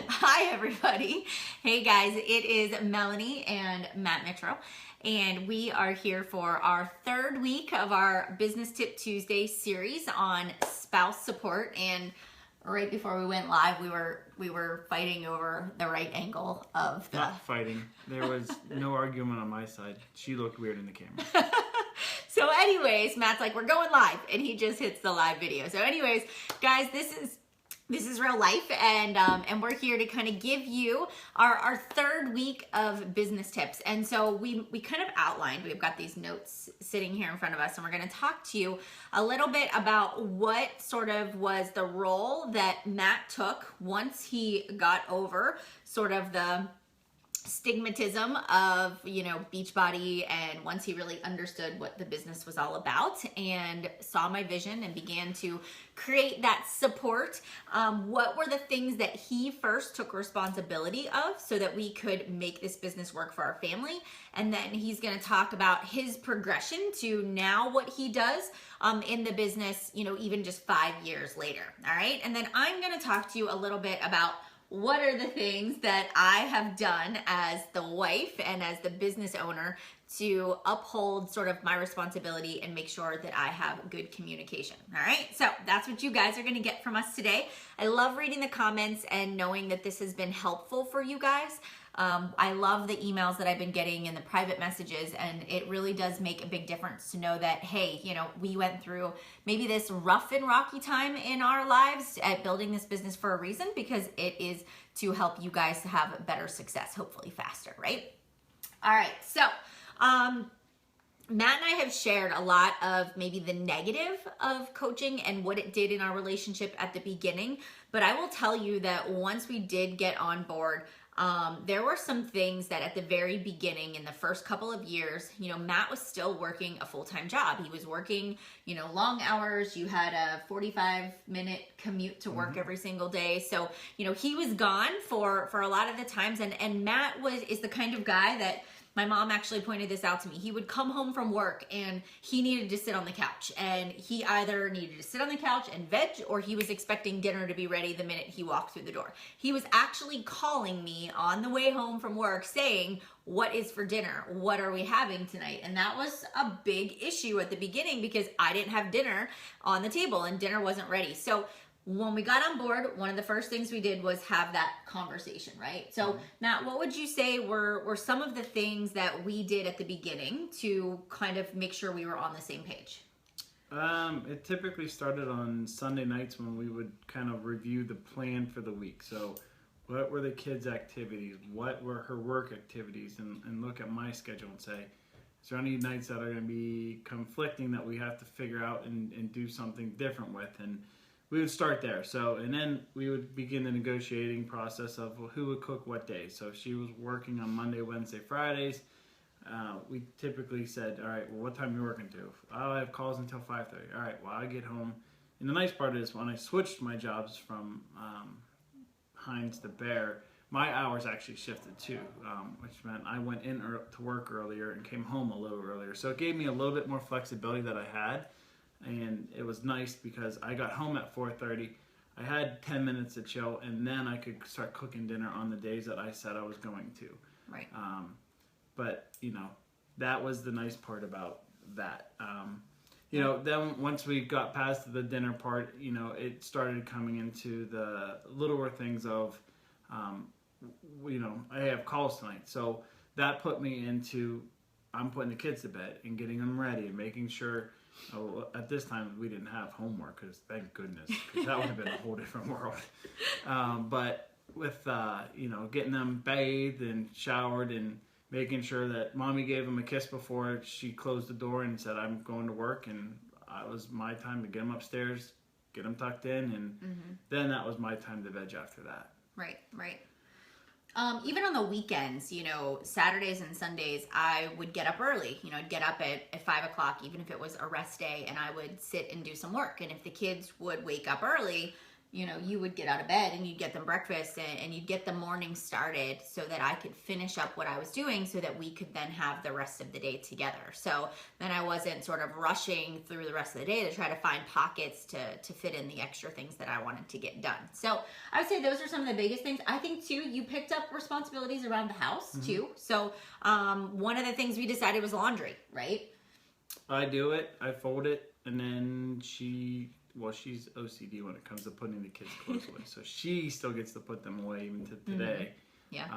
Hi everybody. Hey guys, it is Melanie and Mitro, and we are here for our third week of our Business Tip Tuesday series on spouse support. And right before we went live, we were fighting over the right angle of the... Not fighting. There was no argument on my side. She looked weird in the camera. So anyways, Matt's like, we're going live, and he just hits the live video. So anyways, guys, this is real life, and we're here to kind of give you our third week of business tips. And so we kind of outlined, we've got these notes sitting here in front of us, and we're going to talk to you a little bit about what sort of was the role that Matt took once he got over sort of the stigmatism of, Beachbody, and once he really understood what the business was all about and saw my vision and began to create that support, what were the things that he first took responsibility of so that we could make this business work for our family. And then he's going to talk about his progression to now what he does in the business, even just 5 years later. All right. And then I'm going to talk to you a little bit about what are the things that I have done as the wife and as the business owner to uphold sort of my responsibility and make sure that I have good communication. All right, so that's what you guys are going to get from us today. I love reading the comments and knowing that this has been helpful for you guys. I love the emails that I've been getting and the private messages, and it really does make a big difference to know that, hey, we went through maybe this rough and rocky time in our lives at building this business for a reason, because it is to help you guys to have better success, hopefully faster, right? All right, so Matt and I have shared a lot of maybe the negative of coaching and what it did in our relationship at the beginning, but I will tell you that once we did get on board, there were some things that at the very beginning, in the first couple of years, Matt was still working a full-time job. He was working, long hours. You had a 45-minute commute to work every single day. So, he was gone for a lot of the times. And Matt is the kind of guy that, my mom actually pointed this out to me. He would come home from work and he needed to sit on the couch, and he either needed to sit on the couch and veg, or he was expecting dinner to be ready the minute he walked through the door. He was actually calling me on the way home from work saying, what is for dinner? What are we having tonight? And that was a big issue at the beginning because I didn't have dinner on the table and dinner wasn't ready. So when we got on board, one of the first things we did was have that conversation, right? So Matt, what would you say were some of the things that we did at the beginning to kind of make sure we were on the same page? It typically started on Sunday nights when we would kind of review the plan for the week. So what were the kids' activities? What were her work activities? And look at my schedule and say, is there any nights that are going to be conflicting that we have to figure out and do something different with? And we would start there. So, and then we would begin the negotiating process of who would cook what day. So if she was working on Monday, Wednesday, Fridays, we typically said, all right, well, what time are you working to? Oh, I have calls until 5:30. All right, well, I get home. And the nice part is when I switched my jobs from Heinz to Bear, my hours actually shifted too, which meant I went in to work earlier and came home a little earlier. So it gave me a little bit more flexibility that I had. And it was nice because I got home at 4:30. I had 10 minutes to chill, and then I could start cooking dinner on the days that I said I was going to. Right. But, that was the nice part about that. Then once we got past the dinner part, it started coming into the littler things of, I have calls tonight. So that put me into, I'm putting the kids to bed and getting them ready and making sure. Oh, at this time, we didn't have homework, because thank goodness, because that would have been a whole different world. But with, getting them bathed and showered and making sure that mommy gave them a kiss before she closed the door and said, I'm going to work, and it was my time to get them upstairs, get them tucked in, and then that was my time to veg after that. Right. Even on the weekends, Saturdays and Sundays, I would get up early. I'd get up at 5 o'clock, even if it was a rest day, and I would sit and do some work. And if the kids would wake up early, you know, you would get out of bed and you'd get them breakfast and you'd get the morning started so that I could finish up what I was doing so that we could then have the rest of the day together. So then I wasn't sort of rushing through the rest of the day to try to find pockets to fit in the extra things that I wanted to get done. So I would say those are some of the biggest things. I think too, you picked up responsibilities around the house too. So one of the things we decided was laundry, right? I do it, I fold it, and then she's OCD when it comes to putting the kids' clothes away. So she still gets to put them away even to today. Yeah.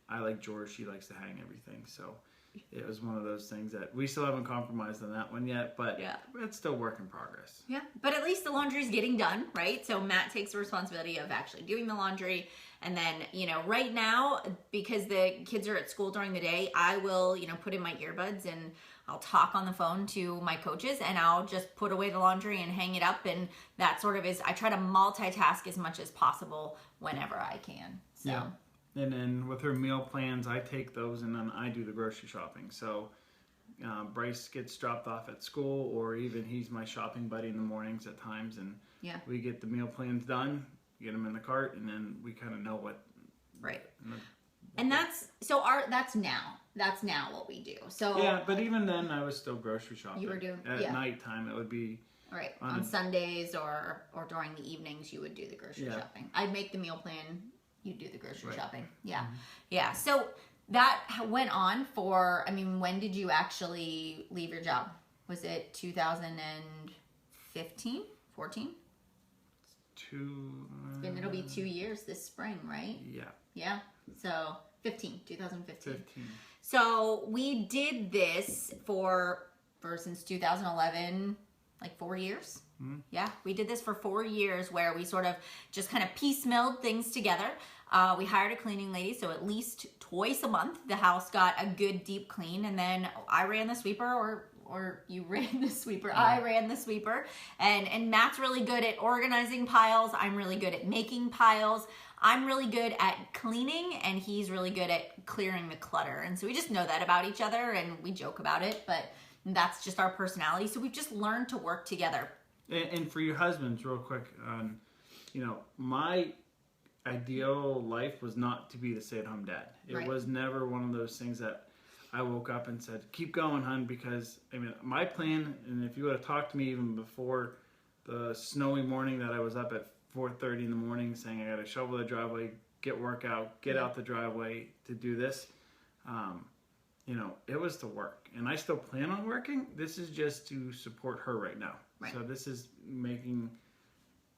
I like George, she likes to hang everything. So it was one of those things that we still haven't compromised on that one yet, but it's still work in progress. Yeah, but at least the laundry's getting done, right? So Matt takes the responsibility of actually doing the laundry. And then, you know, right now, because the kids are at school during the day, I will, you know, put in my earbuds and I'll talk on the phone to my coaches and I'll just put away the laundry and hang it up. And that sort of is, I try to multitask as much as possible whenever I can. So. Yeah. And then with her meal plans, I take those and then I do the grocery shopping. So Bryce gets dropped off at school, or even he's my shopping buddy in the mornings at times. And we get the meal plans done, get them in the cart, and then we kind of know what. Right. And that's now what we do. So yeah, but even then I was still grocery shopping. You were doing at nighttime. It would be on Sundays or during the evenings. You would do the grocery shopping. I'd make the meal plan. You'd do the grocery shopping. Yeah, yeah. So that went on for. I mean, when did you actually leave your job? Was it 2015, 14? It'll be 2 years this spring, right? Yeah. Yeah. So 2015. 15. So we did this for since 2011, like 4 years. Mm-hmm. Yeah, we did this for 4 years where we sort of just kind of piecemealed things together. We hired a cleaning lady, so at least twice a month the house got a good deep clean, and then I ran the sweeper or you ran the sweeper. Yeah. I ran the sweeper. And Matt's really good at organizing piles. I'm really good at making piles. I'm really good at cleaning, and he's really good at clearing the clutter. And so we just know that about each other, and we joke about it, but that's just our personality. So we've just learned to work together. And for your husbands, real quick, you know, my ideal life was not to be the stay-at-home dad. It was never one of those things that I woke up and said, keep going, hon, because, I mean, my plan, and if you would have talked to me even before the snowy morning that I was up at 4:30 in the morning saying I got to shovel the driveway, get work out, get out the driveway to do this, you know, it was to work. And I still plan on working. This is just to support her right now. Right. So this is making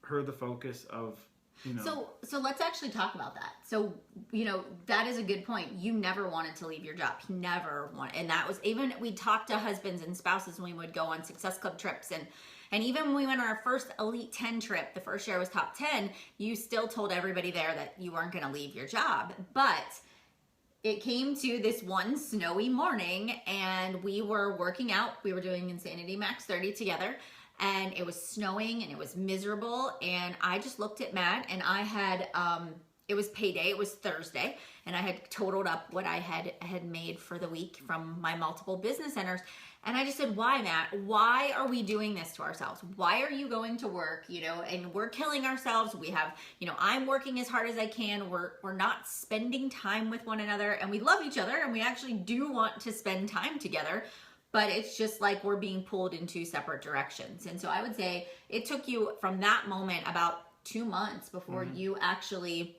her the focus of, you know. So let's actually talk about that. So, you know, that is a good point. You never wanted to leave your job. You never wanted. And that was, even we talked to husbands and spouses when we would go on Success Club trips. And even when we went on our first Elite 10 trip, the first year was top 10, you still told everybody there that you weren't going to leave your job. But it came to this one snowy morning and we were working out. We were doing Insanity Max 30 together. And it was snowing and it was miserable. And I just looked at Matt and I had, it was payday, it was Thursday. And I had totaled up what I had made for the week from my multiple business centers. And I just said, why, Matt? Why are we doing this to ourselves? Why are you going to work, you know, and we're killing ourselves. We have, you know, I'm working as hard as I can. We're not spending time with one another, and we love each other and we actually do want to spend time together. But it's just like we're being pulled in two separate directions. And so I would say it took you from that moment about 2 months before you actually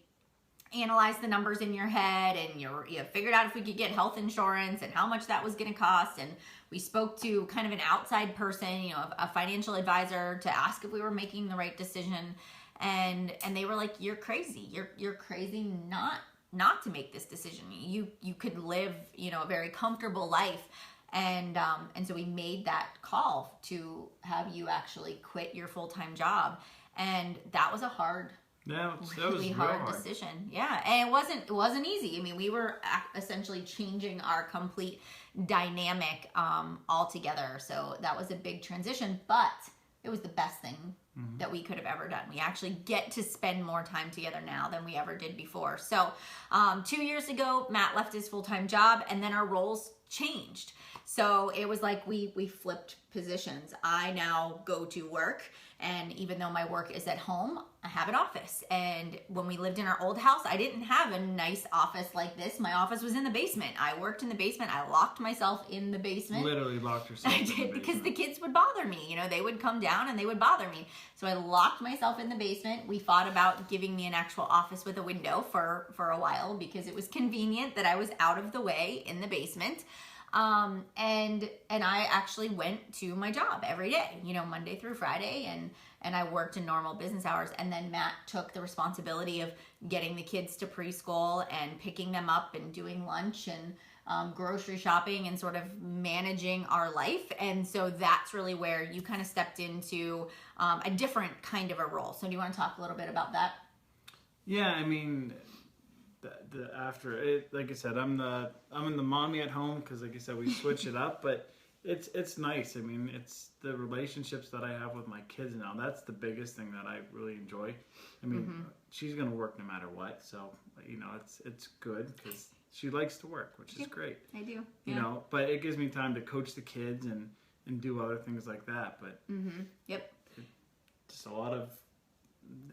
analyzed the numbers in your head and you figured out if we could get health insurance and how much that was going to cost. And we spoke to kind of an outside person, you know, a financial advisor, to ask if we were making the right decision. And they were like, you're crazy. You're crazy not to make this decision. You could live, you know, a very comfortable life. And so we made that call to have you actually quit your full-time job. And that was a hard, really hard decision. Yeah. And it wasn't easy. I mean, we were essentially changing our complete dynamic altogether. So that was a big transition, but it was the best thing that we could have ever done. We actually get to spend more time together now than we ever did before. So 2 years ago, Matt left his full-time job and then our roles changed. So it was like we flipped positions. I now go to work And even though my work is at home, I have an office. And when we lived in our old house, I didn't have a nice office like this. My office was in the basement. I worked in the basement. I locked myself in the basement. Literally locked yourself I in the did, basement. because the kids would bother me. You know, they would come down and they would bother me. So I locked myself in the basement. We fought about giving me an actual office with a window for a while because it was convenient that I was out of the way in the basement. And I actually went to my job every day, you know, Monday through Friday, and I worked in normal business hours. And then Matt took the responsibility of getting the kids to preschool and picking them up and doing lunch and grocery shopping and sort of managing our life. And so that's really where you kind of stepped into a different kind of a role. So do you want to talk a little bit about that? Yeah, I mean, the after it, like I said, I'm in the mommy at home because, like I said, we switch it up, but it's nice. I mean, it's the relationships that I have with my kids now. That's the biggest thing that I really enjoy. I mean, she's gonna work no matter what, so you know, it's good because she likes to work, which is great. I do. You know, but it gives me time to coach the kids and do other things like that. But Yep. just a lot of,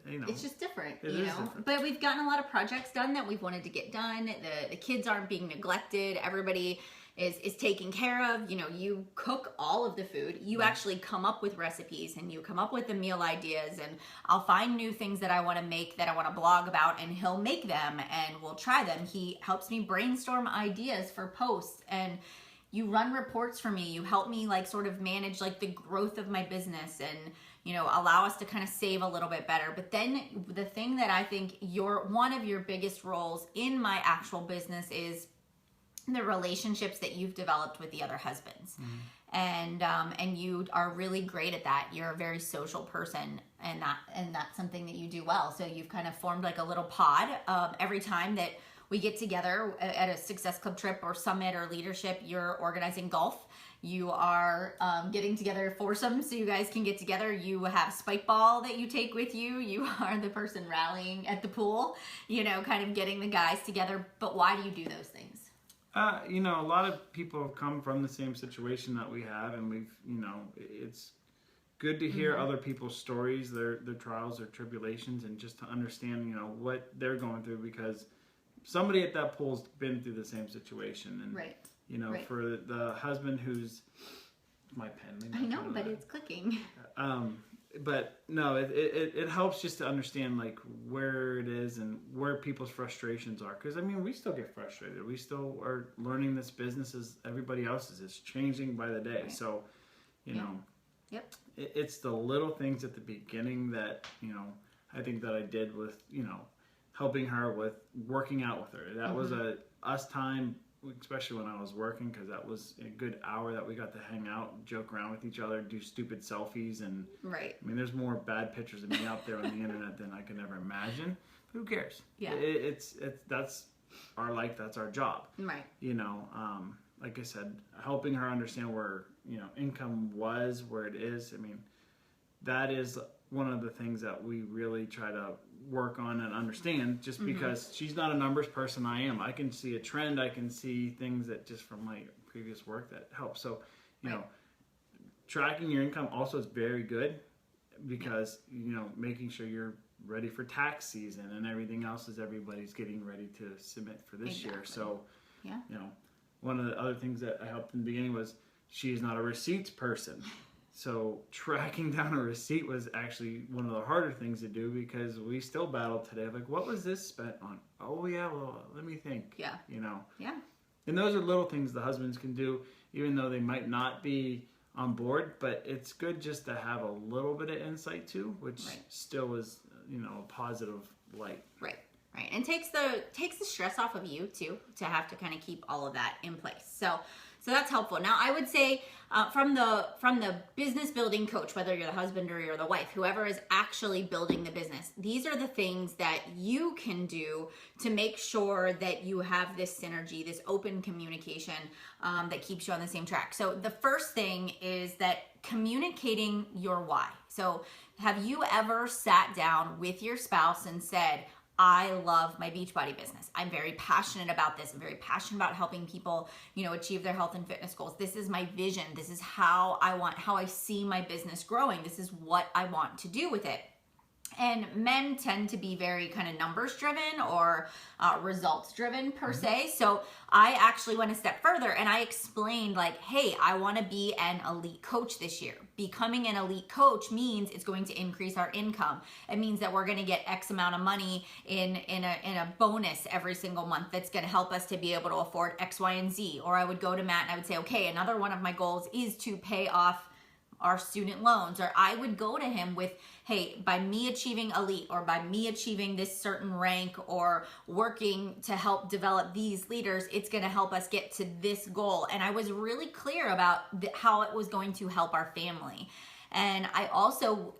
you know, it's just different, it you is know. different. But we've gotten a lot of projects done that we've wanted to get done. The kids aren't being neglected. Everybody is taken care of. You know, you cook all of the food. You actually come up with recipes and you come up with the meal ideas, and I'll find new things that I want to make, that I want to blog about, and he'll make them and we'll try them. He helps me brainstorm ideas for posts, and you run reports for me. You help me like sort of manage like the growth of my business and, you know, allow us to kind of save a little bit better. But then the thing that I think one of your biggest roles in my actual business is the relationships that you've developed with the other husbands. And you are really great at that. You're a very social person, and that's something that you do well. So you've kind of formed like a little pod. Every time that we get together at a Success Club trip or summit or leadership, you're organizing golf. You are getting together foursomes so you guys can get together. You have spike ball that you take with you. You are the person rallying at the pool, you know, kind of getting the guys together. But why do you do those things? You know, a lot of people have come from the same situation that we have, and we've, you know, it's good to hear other people's stories, their trials, their tribulations, and just to understand, you know, what they're going through, because somebody at that pool's been through the same situation. And, you know, for the husband who's my pen. I know, but it's clicking. But no, it helps just to understand like where it is and where people's frustrations are. Because I mean, we still get frustrated. We still are learning this business as everybody else is. It's changing by the day. So, you know, it's the little things at the beginning that, you know, I think that I did with, you know, helping her with working out with her. That was us time, especially when I was working, because that was a good hour that we got to hang out, joke around with each other, do stupid selfies, and I mean, there's more bad pictures of me out there on the internet than I could ever imagine. But who cares? It's that's our life. That's our job. You know, like I said, helping her understand where, you know, income was, where it is. I mean, that is one of the things that we really try to work on and understand, just because she's not a numbers person. I am. I can see a trend. I can see things that just from my previous work that help. So, you know, tracking your income also is very good, because, you know, making sure you're ready for tax season and everything else as everybody's getting ready to submit for this year. So, you know, one of the other things that I helped in the beginning was she's not a receipts person. So tracking down a receipt was actually one of the harder things to do, because we still battle today. Like, what was this spent on? Oh yeah, well, let me think. You know. And those are little things the husbands can do, even though they might not be on board. But it's good just to have a little bit of insight too, which still is, you know, a positive light. Right. And takes the stress off of you too, to have to kind of keep all of that in place. So that's helpful. Now, I would say from the business building coach, whether you're the husband or you're the wife, whoever is actually building the business, these are the things that you can do to make sure that you have this synergy, this open communication that keeps you on the same track. So the first thing is that communicating your why. So have you ever sat down with your spouse and said, I love my Beachbody business. I'm very passionate about this. I'm very passionate about helping people, achieve their health and fitness goals. This is my vision. This is how I see my business growing. This is what I want to do with it. And men tend to be very kind of numbers driven or results driven per se. So I actually went a step further and I explained like, hey, I want to be an elite coach this year. Becoming an elite coach means it's going to increase our income. It means that we're going to get X amount of money in a bonus every single month that's going to help us to be able to afford X, Y, and Z. Or I would go to Matt and I would say, okay, another one of my goals is to pay off our student loans. Or I would go to him with, hey, by me achieving elite or by me achieving this certain rank or working to help develop these leaders, it's going to help us get to this goal. And I was really clear about how it was going to help our family. And I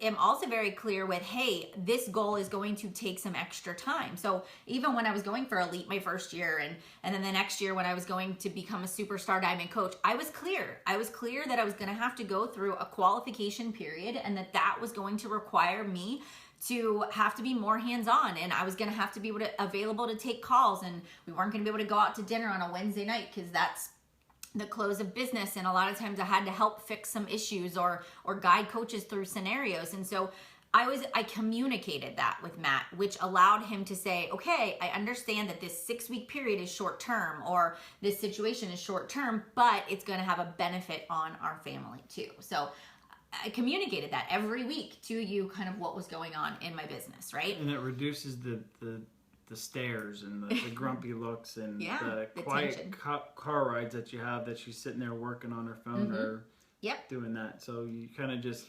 am also very clear with, hey, this goal is going to take some extra time. So even when I was going for elite my first year and then the next year when I was going to become a superstar diamond coach, I was clear. I was clear that I was going to have to go through a qualification period and that was going to require me to have to be more hands-on, and I was going to have to be available to take calls, and we weren't going to be able to go out to dinner on a Wednesday night because that's the close of business, and a lot of times I had to help fix some issues or guide coaches through scenarios. And so I communicated that with Matt, which allowed him to say, okay, I understand that this 6-week period is short term or this situation is short term, but it's going to have a benefit on our family too. So I communicated that every week to you, kind of what was going on in my business, right? And it reduces the stares and the grumpy looks and the quiet car rides that you have that she's sitting there working on her phone or doing that. So you kind of just,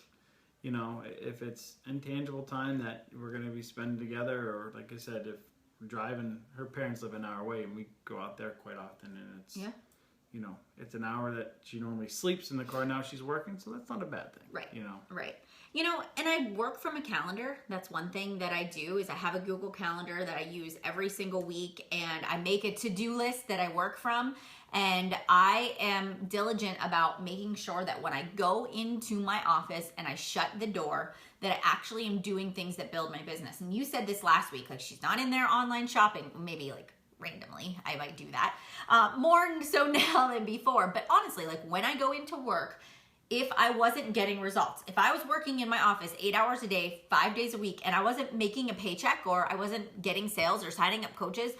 if it's intangible time that we're going to be spending together, or like I said, if we're driving, her parents live an hour away and we go out there quite often, and it's, it's an hour that she normally sleeps in the car. Now she's working, so that's not a bad thing. Right. Right. And I work from a calendar. That's one thing that I do is I have a Google Calendar that I use every single week, and I make a to-do list that I work from. And I am diligent about making sure that when I go into my office and I shut the door, that I actually am doing things that build my business. And you said this last week, like she's not in there online shopping, maybe like randomly, I might do that, more so now than before. But honestly, like when I go into work, if I wasn't getting results, if I was working in my office 8 hours a day, 5 days a week, and I wasn't making a paycheck or I wasn't getting sales or signing up coaches,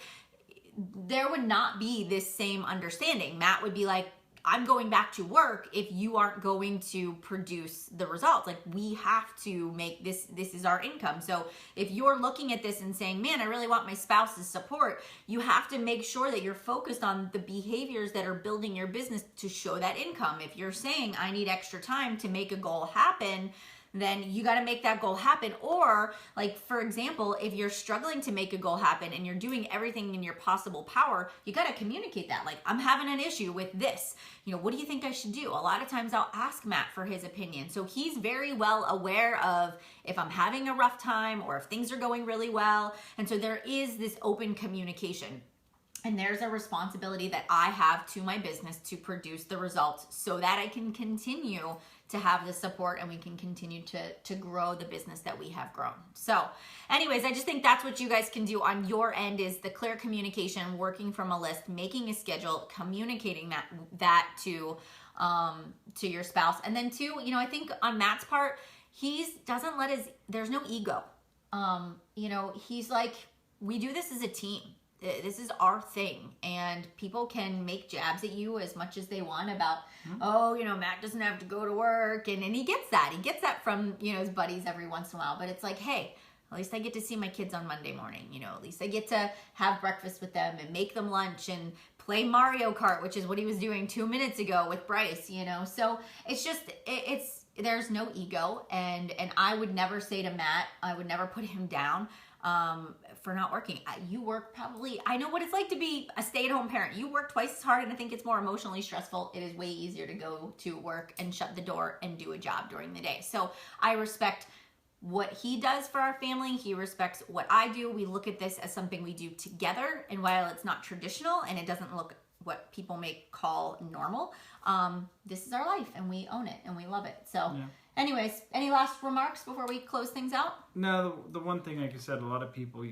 there would not be this same understanding. Matt would be like, I'm going back to work if you aren't going to produce the results. Like we have to make this is our income. So if you're looking at this and saying, man, I really want my spouse's support, you have to make sure that you're focused on the behaviors that are building your business to show that income. If you're saying, I need extra time to make a goal happen, then you got to make that goal happen. Or like, for example, if you're struggling to make a goal happen and you're doing everything in your possible power, you got to communicate that. Like, I'm having an issue with this. What do you think I should do? A lot of times I'll ask Matt for his opinion. So he's very well aware of if I'm having a rough time or if things are going really well. And so there is this open communication. And there's a responsibility that I have to my business to produce the results so that I can continue to have the support and we can continue to grow the business that we have grown. So anyways, I just think that's what you guys can do on your end is the clear communication, working from a list, making a schedule, communicating that to your spouse. And then two, I think on Matt's part, there's no ego. He's like, we do this as a team. This is our thing, and people can make jabs at you as much as they want about, Matt doesn't have to go to work, and he gets that. He gets that from, his buddies every once in a while, but it's like, hey, at least I get to see my kids on Monday morning, at least I get to have breakfast with them and make them lunch and play Mario Kart, which is what he was doing 2 minutes ago with Bryce, so it's just, there's no ego, and I would never say to Matt, I would never put him down for not working. You work probably, I know what it's like to be a stay-at-home parent. You work twice as hard, and I think it's more emotionally stressful. It is way easier to go to work and shut the door and do a job during the day. So I respect what he does for our family. He respects what I do. We look at this as something we do together, and while it's not traditional and it doesn't look what people may call normal, this is our life, and we own it and we love it. So anyways, any last remarks before we close things out? No, the one thing, like I said, a lot of people,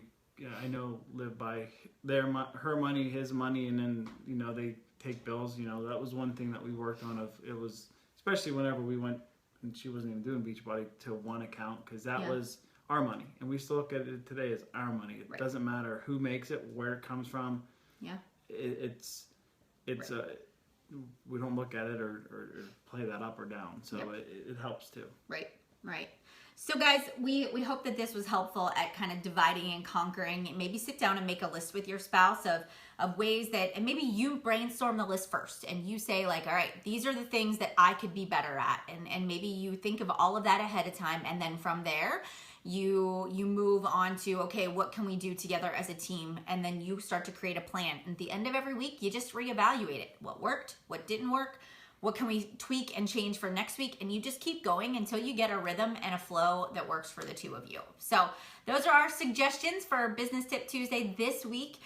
I know live by her money, his money, and then they take bills. That was one thing that we worked on. It was especially whenever we went and she wasn't even doing Beachbody, to one account, because that was our money, and we still look at it today as our money. It doesn't matter who makes it, where it comes from. Yeah, it's we don't look at it or play that up or down. So it helps too. Right. So guys, we hope that this was helpful at kind of dividing and conquering. Maybe sit down and make a list with your spouse of ways that, and maybe you brainstorm the list first and you say like, all right, these are the things that I could be better at. And maybe you think of all of that ahead of time. And then from there, you move on to, okay, what can we do together as a team? And then you start to create a plan. And at the end of every week, you just reevaluate it. What worked? What didn't work? What can we tweak and change for next week? And you just keep going until you get a rhythm and a flow that works for the two of you. So those are our suggestions for Business Tip Tuesday this week.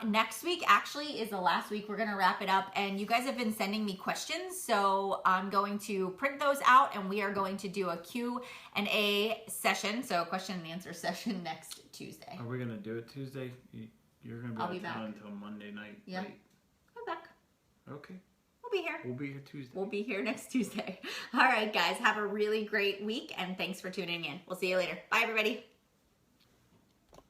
Next week actually is the last week. We're gonna wrap it up, and you guys have been sending me questions. So I'm going to print those out, and we are going to do a Q&A session. So a question and answer session next Tuesday. Are we gonna do it Tuesday? You're gonna be out of town until Monday night. Yeah, right? I'm back. Okay. Be here. We'll be here Tuesday. We'll be here next Tuesday. All right, guys, have a really great week, and thanks for tuning in. We'll see you later. Bye, everybody.